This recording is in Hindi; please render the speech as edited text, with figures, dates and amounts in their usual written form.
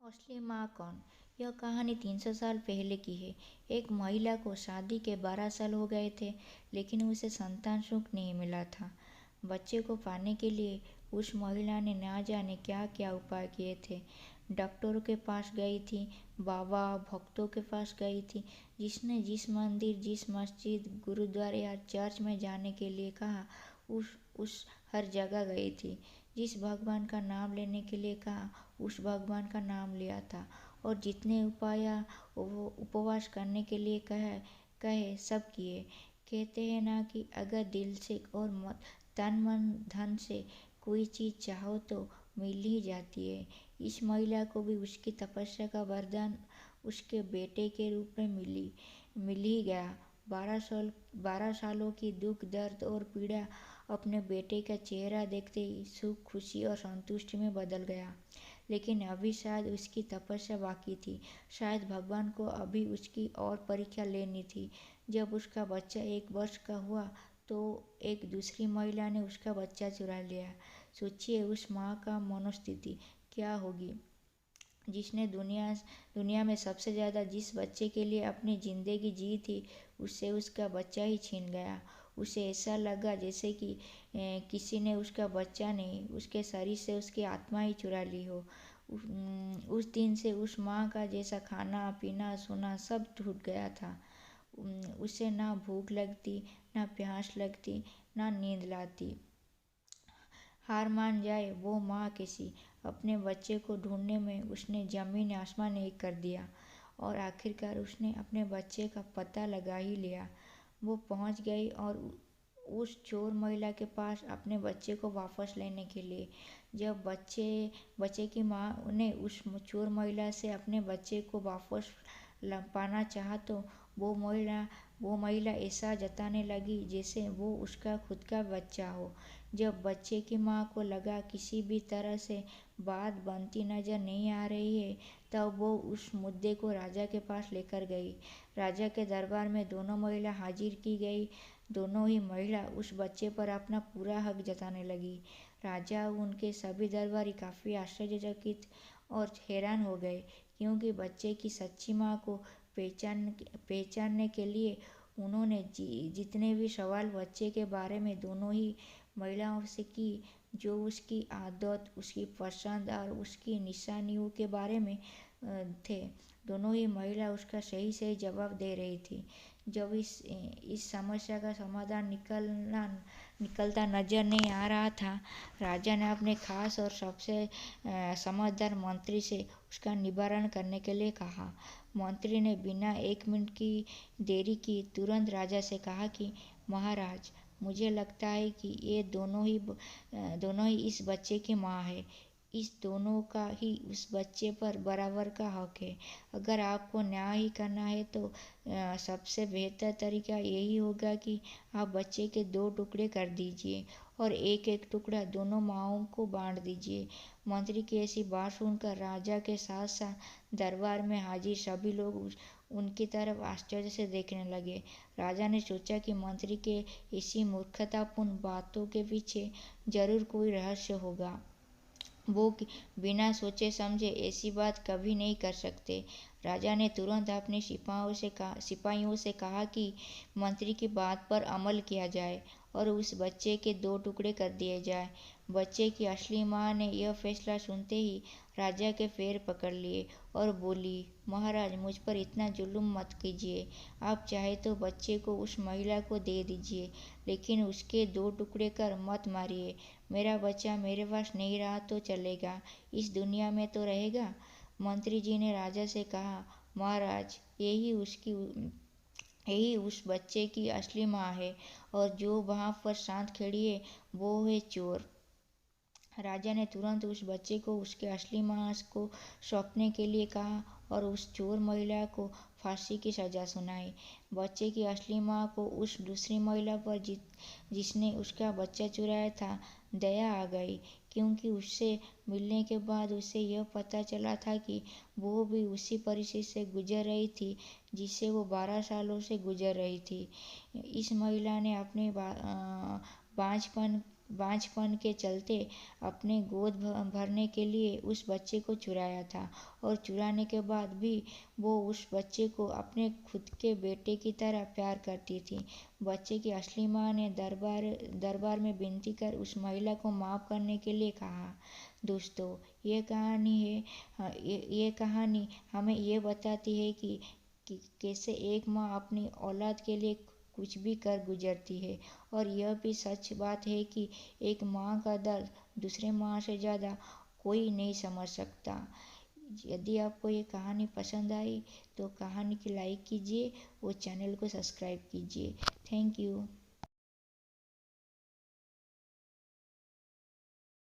असली माँ कौन? यह कहानी 300 साल पहले की है। एक महिला को शादी के 12 साल हो गए थे, लेकिन उसे संतान सुख नहीं मिला था। बच्चे को पाने के लिए उस महिला ने ना जाने क्या क्या उपाय किए थे। डॉक्टरों के पास गई थी, बाबा भक्तों के पास गई थी, जिसने जिस मंदिर, जिस मस्जिद, गुरुद्वारे या चर्च में जाने के लिए कहा, उस हर जगह गई थी। जिस भगवान का नाम लेने के लिए कहा, उस भगवान का नाम लिया था। और जितने उपाय उपवास करने के लिए कहे सब किए। कहते हैं ना कि अगर दिल से और तन मन धन से कोई चीज़ चाहो तो मिल ही जाती है। इस महिला को भी उसकी तपस्या का वरदान उसके बेटे के रूप में मिल ही गया। 12 सालों की दुख, दर्द और पीड़ा अपने बेटे का चेहरा देखते ही सुख, खुशी और संतुष्टि में बदल गया। लेकिन अभी शायद उसकी तपस्या बाकी थी। शायद भगवान को अभी उसकी और परीक्षा लेनी थी। जब उसका बच्चा 1 वर्ष का हुआ तो एक दूसरी महिला ने उसका बच्चा चुरा लिया। सोचिए उस माँ का मनोस्थिति क्या होगी, जिसने दुनिया में सबसे ज़्यादा जिस बच्चे के लिए अपनी ज़िंदगी जी थी, उससे उसका बच्चा ही छीन गया। उसे ऐसा लगा जैसे कि किसी ने उसका बच्चा नहीं, उसके शरीर से उसकी आत्मा ही चुरा ली हो। उस दिन से उस माँ का जैसा खाना पीना सोना सब टूट गया था। उसे ना भूख लगती, ना प्यास लगती, ना नींद लाती। हार मान जाए वो माँ कैसी। अपने बच्चे को ढूंढने में उसने जमीन आसमान एक कर दिया, और आखिरकार उसने अपने बच्चे का पता लगा ही लिया। वो पहुंच गई और उस चोर महिला के पास अपने बच्चे को वापस लेने के लिए। जब बच्चे की माँ ने उस चोर महिला से अपने बच्चे को वापस पाना चाहा तो वो महिला ऐसा जताने लगी जैसे वो उसका खुद का बच्चा हो। जब बच्चे की माँ को लगा किसी भी तरह से बात बनती नजर नहीं आ रही है, तब वो उस मुद्दे को राजा के पास लेकर गई। राजा के दरबार में दोनों महिला हाजिर की गई। दोनों ही महिला उस बच्चे पर अपना पूरा हक जताने लगी। राजा और उनके सभी दरबारी काफ़ी आश्चर्यचकित और हैरान हो गए, क्योंकि बच्चे की सच्ची माँ को पहचानने के लिए उन्होंने जितने भी सवाल बच्चे के बारे में दोनों ही महिलाओं से की, जो उसकी आदत, उसकी पसंद और उसकी निशानियों के बारे में थे, दोनों ही महिला उसका सही सही जवाब दे रही थी। जब इस समस्या का समाधान निकलता नजर नहीं आ रहा था, राजा ने अपने खास और सबसे समझदार मंत्री से उसका निवारण करने के लिए कहा। मंत्री ने बिना 1 मिनट की देरी की तुरंत राजा से कहा कि महाराज, मुझे लगता है कि ये दोनों ही इस बच्चे की माँ है। इस दोनों का ही उस बच्चे पर बराबर का हक है। अगर आपको न्याय ही करना है तो सबसे बेहतर तरीका यही होगा कि आप बच्चे के 2 टुकड़े कर दीजिए और एक एक टुकड़ा दोनों माँओं को बांट दीजिए। मंत्री की ऐसी बात सुनकर राजा के साथ साथ दरबार में हाजिर सभी लोग उनकी तरफ आश्चर्य से देखने लगे। राजा ने सोचा कि मंत्री के ऐसी मूर्खतापूर्ण बातों के पीछे जरूर कोई रहस्य होगा। वो बिना सोचे समझे ऐसी बात कभी नहीं कर सकते। राजा ने तुरंत अपने सिपाहियों से कहा कि मंत्री की बात पर अमल किया जाए और उस बच्चे के 2 टुकड़े कर दिए जाए। बच्चे की असली माँ ने यह फैसला सुनते ही राजा के पैर पकड़ लिए और बोली, महाराज, मुझ पर इतना जुल्म मत कीजिए। आप चाहे तो बच्चे को उस महिला को दे दीजिए, लेकिन उसके 2 टुकड़े कर मत मारिए। मेरा बच्चा मेरे पास नहीं रहा तो चलेगा, इस दुनिया में तो रहेगा। मंत्री जी ने राजा से कहा, महाराज, यही उस बच्चे की असली माँ है, और जो वहाँ पर शांत खड़ी है वो है चोर। राजा ने तुरंत उस बच्चे को उसके असली माँ को सौंपने के लिए कहा और उस चोर महिला को फांसी की सजा सुनाई। बच्चे की असली माँ को उस दूसरी महिला पर जिसने उसका बच्चा चुराया था दया आ गई, क्योंकि उससे मिलने के बाद उसे यह पता चला था कि वो भी उसी परिस्थिति से गुजर रही थी जिससे वो 12 सालों से गुजर रही थी। इस महिला ने अपने बांझपन बांझपन के चलते अपने गोद भरने के लिए उस बच्चे को चुराया था, और चुराने के बाद भी वो उस बच्चे को अपने खुद के बेटे की तरह प्यार करती थी। बच्चे की असली माँ ने दरबार में विनती कर उस महिला को माफ़ करने के लिए कहा। दोस्तों, ये कहानी हमें ये बताती है कि कैसे एक माँ अपनी औलाद के लिए कुछ भी कर गुजरती है, और यह भी सच बात है कि एक माँ का दर्द दूसरे माँ से ज़्यादा कोई नहीं समझ सकता। यदि आपको ये कहानी पसंद आई तो कहानी की लाइक कीजिए और चैनल को सब्सक्राइब कीजिए। Thank you.